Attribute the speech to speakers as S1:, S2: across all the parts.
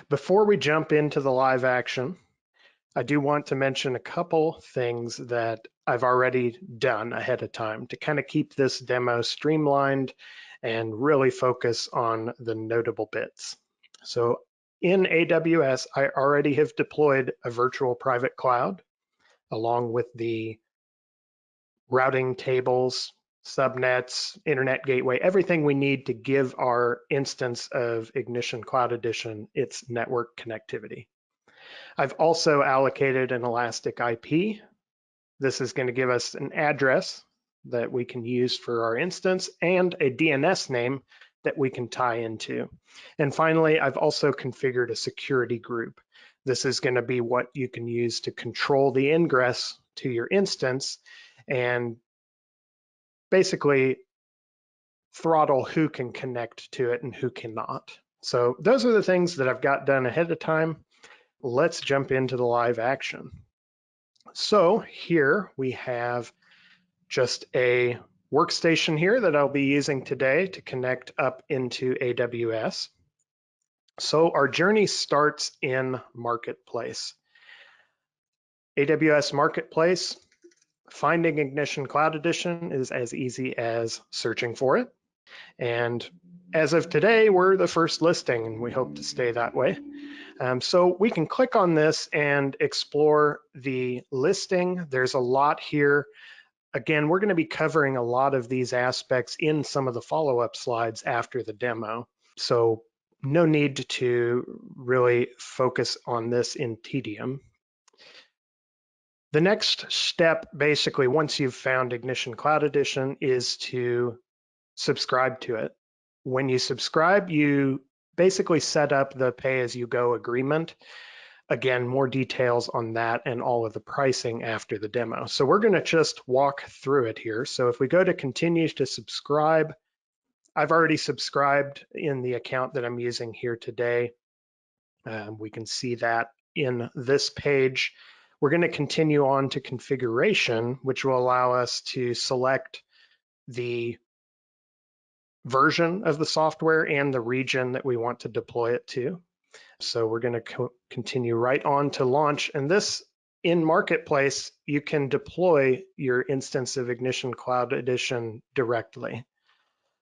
S1: Before we jump into the live action, I do want to mention a couple things that I've already done ahead of time to kind of keep this demo streamlined and really focus on the notable bits. So in AWS, I already have deployed a virtual private cloud along with the routing tables, subnets, internet gateway, everything we need to give our instance of Ignition Cloud Edition its network connectivity. I've also allocated an elastic IP. This is going to give us an address that we can use for our instance and a DNS name that we can tie into. And finally, I've also configured a security group. This is going to be what you can use to control the ingress to your instance and basically throttle who can connect to it and who cannot. So those are the things that I've got done ahead of time. Let's jump into the live action. So here we have just a workstation here that I'll be using today to connect up into AWS. So our journey starts in Marketplace. AWS Marketplace, finding Ignition Cloud Edition is as easy as searching for it. And as of today, we're the first listing and we hope to stay that way. So we can click on this and explore the listing. There's a lot here. Again, we're going to be covering a lot of these aspects in some of the follow-up slides after the demo. So no need to really focus on this in tedium. The next step, basically, once you've found Ignition Cloud Edition, is to subscribe to it. When you subscribe, you basically set up the pay-as-you-go agreement. Again, more details on that and all of the pricing after the demo. So we're going to just walk through it here. So if we go to continue to subscribe, I've already subscribed in the account that I'm using here today. We can see that in this page. We're going to continue on to configuration, which will allow us to select the version of the software and the region that we want to deploy it to. So we're going to continue right on to launch. And this in Marketplace, you can deploy your instance of Ignition Cloud Edition directly.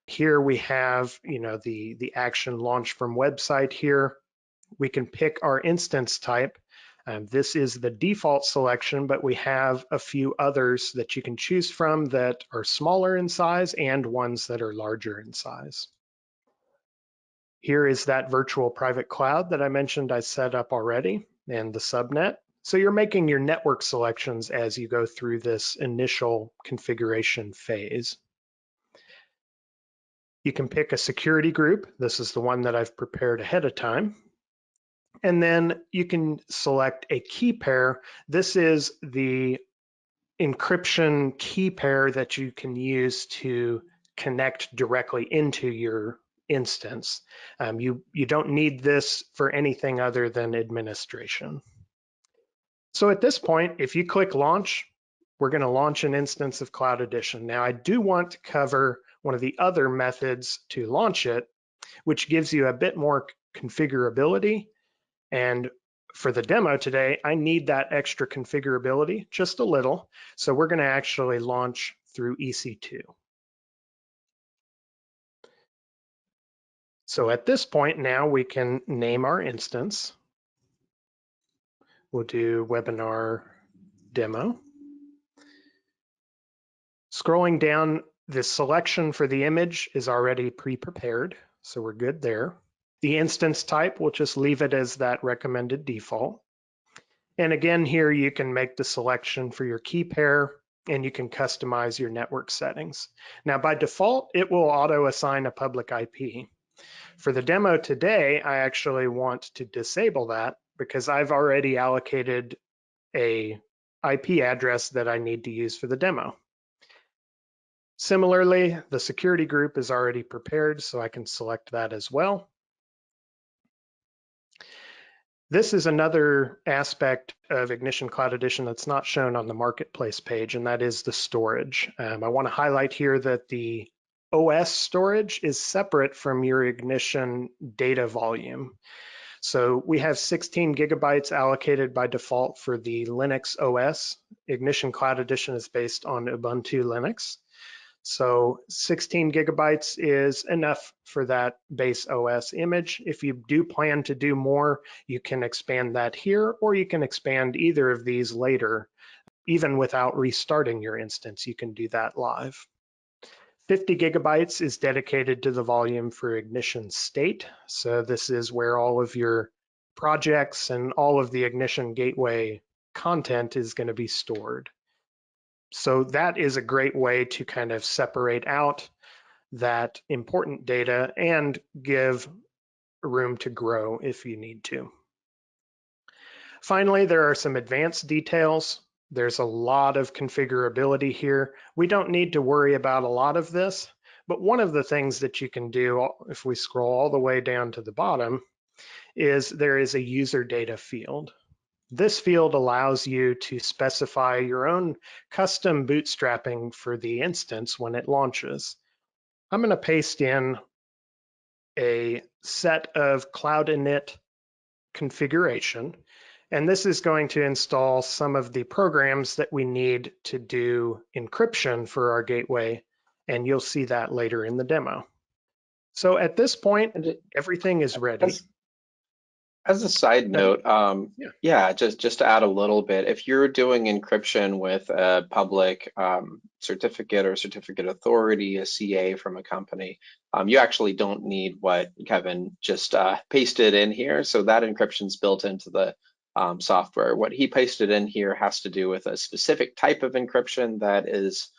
S1: Here we have, the action launch from website here. We can pick our instance type. This is the default selection, but we have a few others that you can choose from that are smaller in size and ones that are larger in size. Here is that virtual private cloud that I mentioned I set up already and the subnet. So you're making your network selections as you go through this initial configuration phase. You can pick a security group. This is the one that I've prepared ahead of time. And then you can select a key pair. This is the encryption key pair that you can use to connect directly into your instance. You don't need this for anything other than administration. So at this point, if you click launch, we're going to launch an instance of Cloud Edition. Now I do want to cover one of the other methods to launch it, which gives you a bit more configurability. And for the demo today, I need that extra configurability, just a little. So we're going to actually launch through EC2. So at this point now we can name our instance. We'll do webinar demo. Scrolling down, the selection for the image is already pre-prepared, so we're good there. The instance type, we'll just leave it as that recommended default. And again, here you can make the selection for your key pair and you can customize your network settings. Now by default, it will auto assign a public IP. For the demo today, I actually want to disable that because I've already allocated a IP address that I need to use for the demo. Similarly, the security group is already prepared, so I can select that as well. This is another aspect of Ignition Cloud Edition that's not shown on the Marketplace page, and that is the storage. I want to highlight here that the OS storage is separate from your Ignition data volume. So we have 16 gigabytes allocated by default for the Linux OS. Ignition Cloud Edition is based on Ubuntu Linux. So 16 gigabytes is enough for that base OS image. If you do plan to do more, you can expand that here, or you can expand either of these later. Even without restarting your instance, you can do that live. 50 gigabytes is dedicated to the volume for Ignition State. So this is where all of your projects and all of the Ignition Gateway content is going to be stored. So that is a great way to kind of separate out that important data and give room to grow if you need to. Finally, there are some advanced details. There's a lot of configurability here. We don't need to worry about a lot of this, but one of the things that you can do if we scroll all the way down to the bottom is there is a user data field. This field allows you to specify your own custom bootstrapping for the instance when it launches. I'm going to paste in a set of Cloud Init configuration. And this is going to install some of the programs that we need to do encryption for our gateway. And you'll see that later in the demo. So at this point, everything is ready.
S2: As a side note,
S1: Yeah.
S2: yeah, just to add a little bit, if you're doing encryption with a public certificate or certificate authority, a CA from a company, you actually don't need what Kevin just pasted in here. So that encryption's built into the software. What he pasted in here has to do with a specific type of encryption that is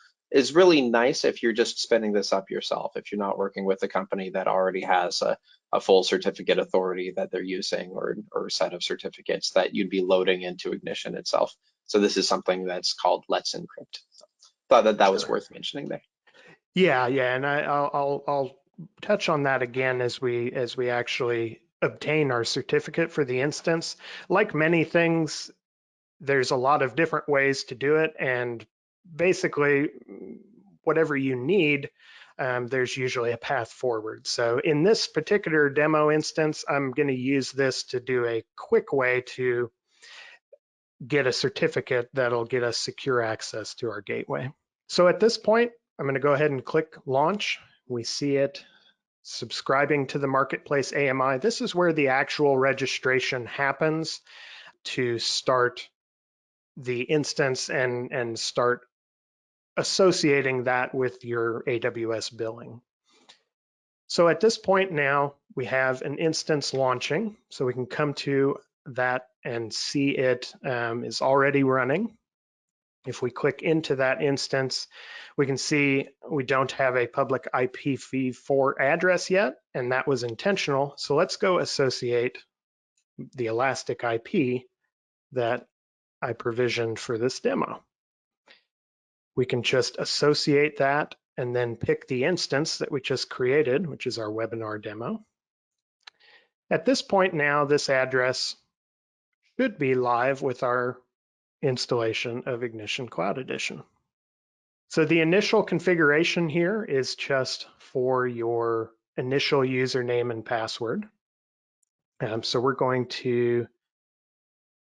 S2: really nice if you're just spinning this up yourself, if you're not working with a company that already has a full certificate authority that they're using or a set of certificates that you'd be loading into Ignition itself. So this is something that's called Let's Encrypt. So thought that was worth mentioning there.
S1: Yeah, and I'll touch on that again as we actually obtain our certificate for the instance. Like many things, there's a lot of different ways to do it, and basically whatever you need, there's usually a path forward. So in this particular demo instance, I'm going to use this to do a quick way to get a certificate that'll get us secure access to our gateway. So at this point, I'm going to go ahead and click launch. We see it subscribing to the Marketplace AMI. This is where the actual registration happens to start the instance and start associating that with your AWS billing. So at this point now, we have an instance launching, so we can come to that and see it is already running. If we click into that instance, we can see we don't have a public IPv4 address yet, and that was intentional. So let's go associate the elastic IP that I provisioned for this demo. We can just associate that and then pick the instance that we just created, which is our webinar demo. At this point now, this address should be live with our installation of Ignition Cloud Edition. So the initial configuration here is just for your initial username and password. So we're going to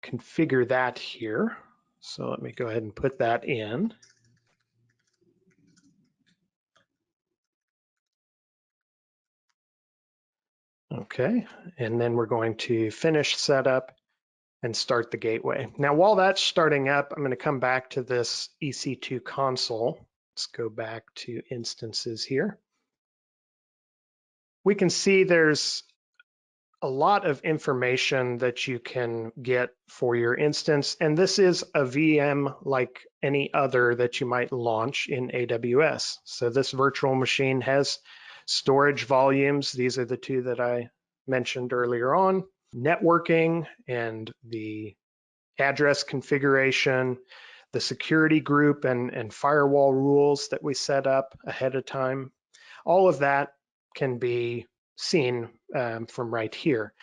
S1: configure that here. So let me go ahead and put that in. Okay, and then we're going to finish setup and start the gateway. Now, while that's starting up, I'm going to come back to this EC2 console. Let's go back to instances here. We can see there's a lot of information that you can get for your instance, and this is a VM like any other that you might launch in AWS. So this virtual machine has storage volumes. These are the two that I mentioned earlier on. Networking and the address configuration, the security group and firewall rules that we set up ahead of time. All of that can be seen from right here.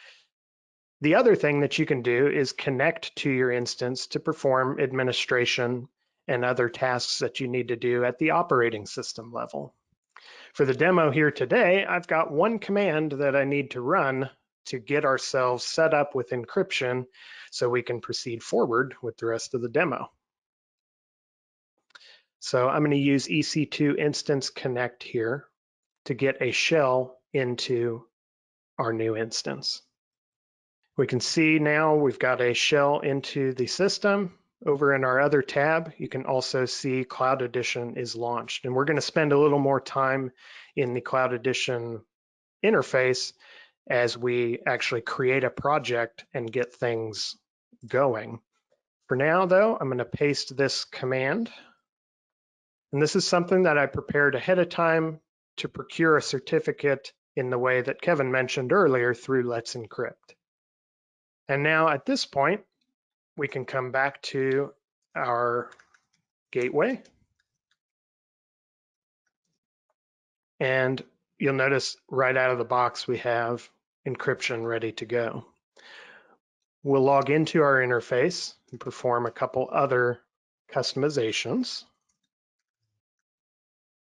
S1: The other thing that you can do is connect to your instance to perform administration and other tasks that you need to do at the operating system level. For the demo here today, I've got one command that I need to run to get ourselves set up with encryption so we can proceed forward with the rest of the demo. So I'm going to use EC2 Instance Connect here to get a shell into our new instance. We can see now we've got a shell into the system. Over in our other tab, you can also see Cloud Edition is launched. And we're going to spend a little more time in the Cloud Edition interface as we actually create a project and get things going. For now, though, I'm going to paste this command. And this is something that I prepared ahead of time to procure a certificate in the way that Kevin mentioned earlier through Let's Encrypt. And now at this point, we can come back to our gateway. And you'll notice right out of the box, we have encryption ready to go. We'll log into our interface and perform a couple other customizations.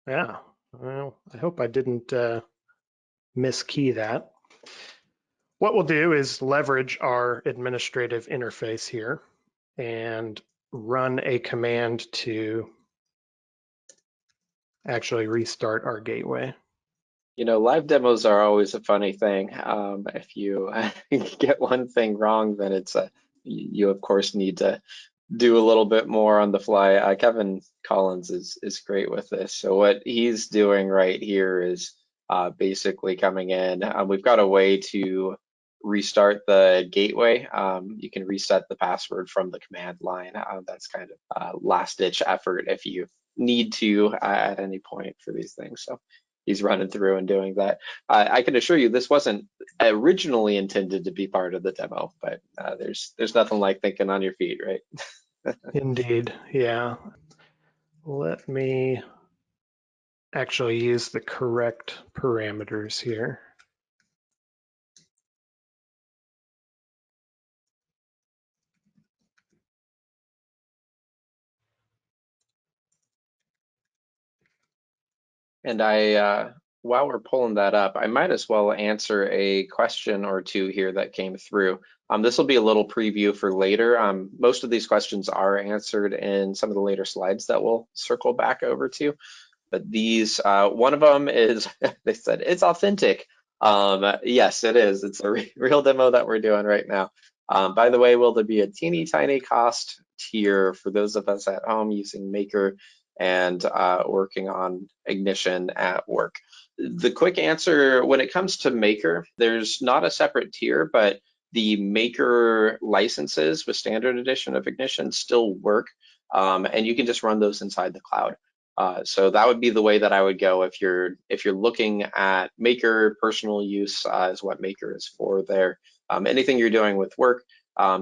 S1: Yeah, well, I hope I didn't miskey that. What we'll do is leverage our administrative interface here and run a command to actually restart our gateway.
S2: You know, live demos are always a funny thing. If you get one thing wrong, then it's you of course need to do a little bit more on the fly. Kevin Collins is great with this. So what he's doing right here is basically coming in. We've got a way to restart the gateway. You can reset the password from the command line. That's kind of last ditch effort if you need to at any point for these things. So he's running through and doing that. I can assure you this wasn't originally intended to be part of the demo, but there's nothing like thinking on your feet, right?
S1: Indeed, yeah. Let me actually use the correct parameters here.
S2: And while we're pulling that up, I might as well answer a question or two here that came through. This will be a little preview for later. Most of these questions are answered in some of the later slides that we'll circle back over to. But these, one of them is, they said, it's authentic. Yes, it is. It's a real demo that we're doing right now. By the way, will there be a teeny tiny cost tier for those of us at home using Maker and working on Ignition at work? The quick answer, when it comes to Maker, there's not a separate tier, but the Maker licenses with standard edition of Ignition still work, and you can just run those inside the cloud. So that would be the way that I would go if you're looking at Maker. Personal use is what Maker is for there. Anything you're doing with work,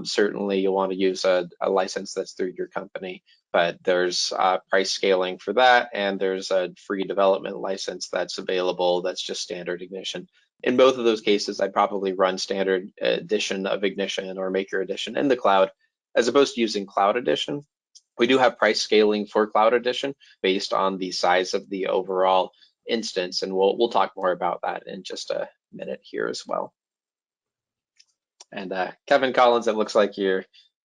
S2: certainly you'll want to use a license that's through your company, but there's price scaling for that, and there's a free development license that's available that's just standard Ignition. In both of those cases, I'd probably run standard edition of Ignition or Maker edition in the cloud, as opposed to using Cloud Edition. We do have price scaling for Cloud Edition based on the size of the overall instance, and we'll talk more about that in just a minute here as well. And Kevin Collins, it looks like you're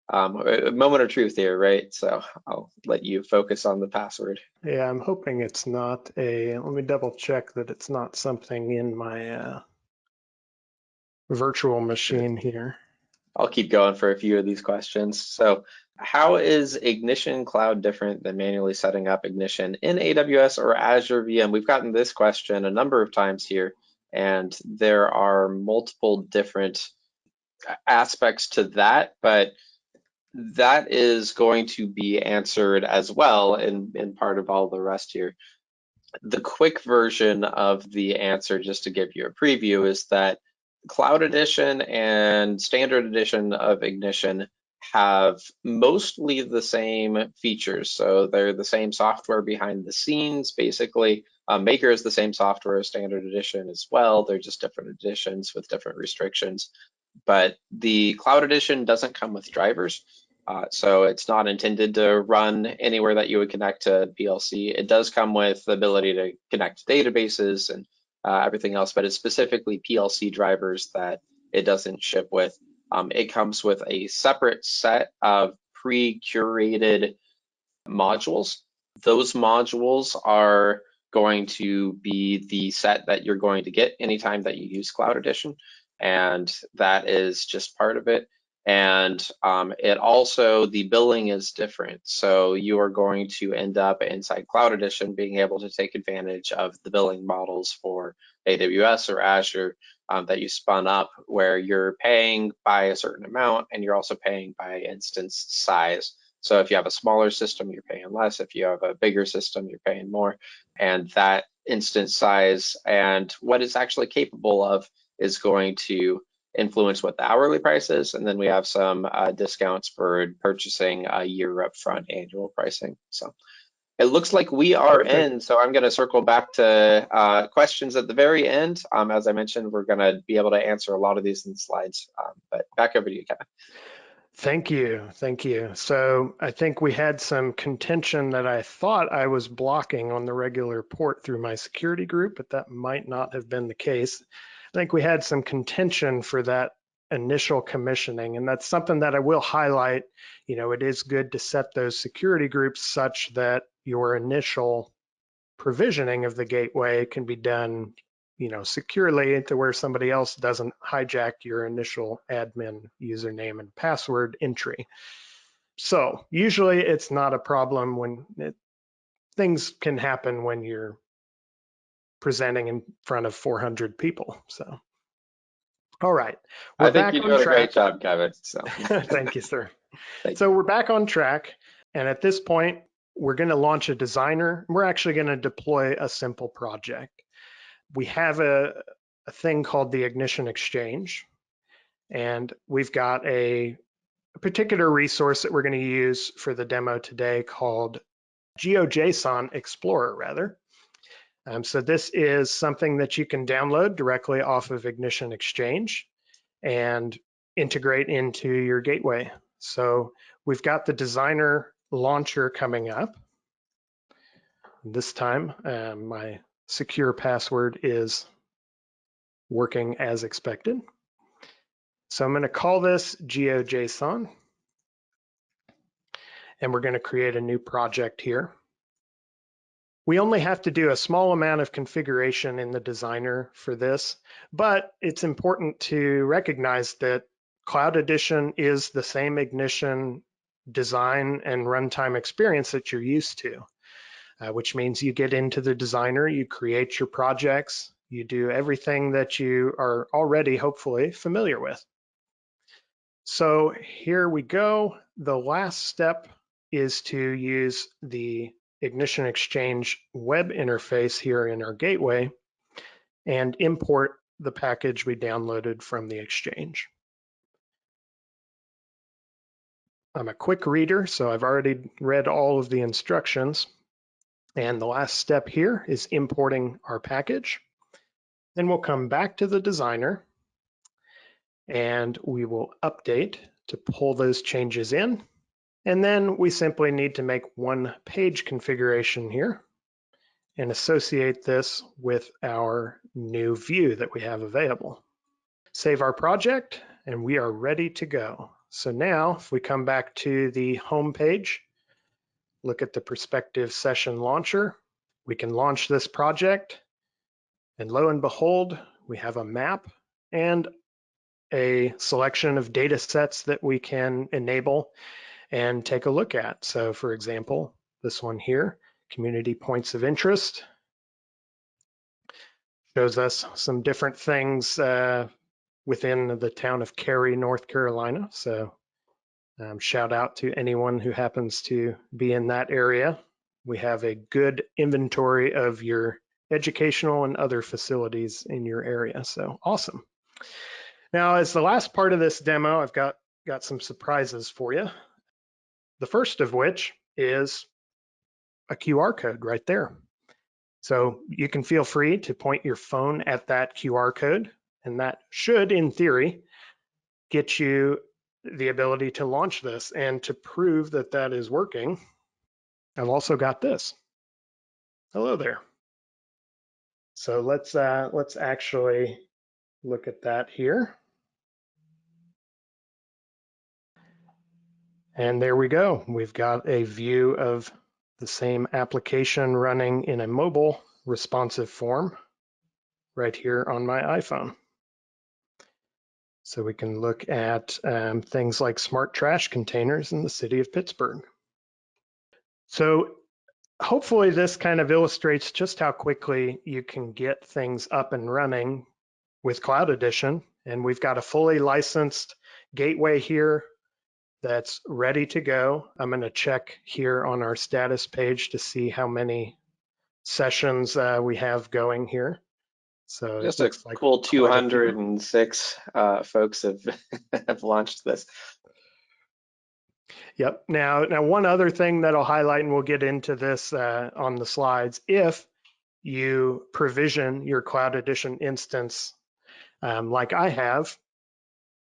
S2: a moment of truth here, right? So I'll let you focus on the password.
S1: Yeah, I'm hoping it's not a, let me double check that it's not something in my virtual machine here.
S2: I'll keep going for a few of these questions. So how is Ignition Cloud different than manually setting up Ignition in AWS or Azure VM? We've gotten this question a number of times here, and there are multiple different aspects to that, but that is going to be answered as well in part of all the rest here. The quick version of the answer, just to give you a preview, is that Cloud Edition and Standard Edition of Ignition have mostly the same features. So they're the same software behind the scenes, basically. Maker is the same software as Standard Edition as well. They're just different editions with different restrictions. But the Cloud Edition doesn't come with drivers. So it's not intended to run anywhere that you would connect to PLC. It does come with the ability to connect to databases and everything else, but it's specifically PLC drivers that it doesn't ship with. It comes with a separate set of pre-curated modules. Those modules are going to be the set that you're going to get anytime that you use Cloud Edition, and that is just part of it. And it also, the billing is different. So you are going to end up inside Cloud Edition being able to take advantage of the billing models for AWS or Azure that you spun up, where you're paying by a certain amount and you're also paying by instance size. So if you have a smaller system, you're paying less. If you have a bigger system, you're paying more. And that instance size and what it's actually capable of is going to influence what the hourly price is. And then we have some discounts for purchasing a year upfront annual pricing. So it looks like we are
S1: Perfect.
S2: in. So I'm going to circle back to questions at the very end. As I mentioned, we're going to be able to answer a lot of these in the slides. But back over to you, Kevin.
S1: Thank you. Thank you. So I think we had some contention that I thought I was blocking on the regular port through my security group, but that might not have been the case. I think we had some contention for that initial commissioning, and that's something that I will highlight. You know, it is good to set those security groups such that your initial provisioning of the gateway can be done, you know, securely to where somebody else doesn't hijack your initial admin username and password entry. So usually it's not a problem things can happen when you're presenting in front of 400 people. So, all right, we're
S2: I think
S1: back
S2: you're
S1: on
S2: doing a great
S1: track.
S2: job, Kevin. So
S1: Thank you, sir.
S2: thank
S1: So
S2: you.
S1: we're back on track. And at this point, we're going to launch a designer. We're actually going to deploy a simple project. We have a thing called the Ignition Exchange, and we've got a particular resource that we're going to use for the demo today called GeoJSON Explorer, rather. So this is something that you can download directly off of Ignition Exchange and integrate into your gateway. So we've got the designer launcher coming up. This time, my secure password is working as expected. So I'm going to call this GeoJSON, and we're going to create a new project here. We only have to do a small amount of configuration in the designer for this, but it's important to recognize that Cloud Edition is the same Ignition design and runtime experience that you're used to, which means you get into the designer, you create your projects, you do everything that you are already hopefully familiar with. So here we go. The last step is to use the Ignition Exchange web interface here in our gateway and import the package we downloaded from the Exchange. I'm a quick reader, so I've already read all of the instructions. And the last step here is importing our package. Then we'll come back to the designer and we will update to pull those changes in. And then we simply need to make one page configuration here and associate this with our new view that we have available. Save our project and we are ready to go. So now if we come back to the home page, look at the prospective session launcher, we can launch this project, and lo and behold, we have a map and a selection of data sets that we can enable and take a look at. So for example, this one here, community points of interest, shows us some different things within the town of Cary, North Carolina. So shout out to anyone who happens to be in that area. We have a good inventory of your educational and other facilities in your area. So awesome. Now, as the last part of this demo, I've got some surprises for you. The first of which is a QR code right there. So you can feel free to point your phone at that QR code, and that should, in theory, get you the ability to launch this. And to prove that that is working, I've also got this. Hello there. So let's actually look at that here. And there we go. We've got a view of the same application running in a mobile responsive form right here on my iPhone. So we can look at things like smart trash containers in the city of Pittsburgh. So hopefully this kind of illustrates just how quickly you can get things up and running with Cloud Edition. And we've got a fully licensed gateway here that's ready to go. I'm going to check here on our status page to see how many sessions we have going here. So it
S2: Just a
S1: looks like
S2: cool
S1: quite a few.
S2: 206 folks have have launched this.
S1: Yep. Now one other thing that I'll highlight, and we'll get into this on the slides, if you provision your Cloud Edition instance like I have,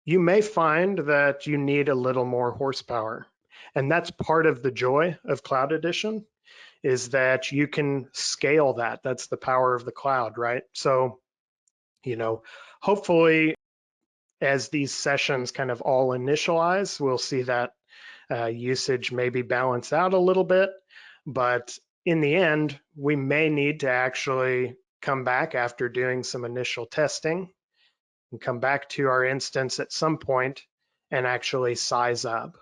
S1: you may find that you need a little more horsepower. And that's part of the joy of Cloud Edition, is that you can scale that. That's the power of the cloud, right? So, hopefully as these sessions kind of all initialize, we'll see that usage maybe balance out a little bit. But in the end, we may need to actually come back after doing some initial testing and come back to our instance at some point and actually size up.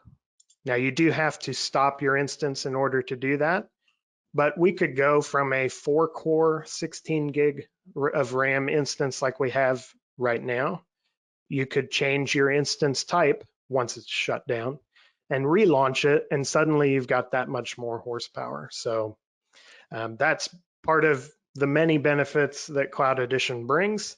S1: Now, you do have to stop your instance in order to do that, but we could go from a 4-core 16 gig of RAM instance like we have right now. You could change your instance type once it's shut down and relaunch it, and suddenly you've got that much more horsepower. So that's part of the many benefits that Cloud Edition brings.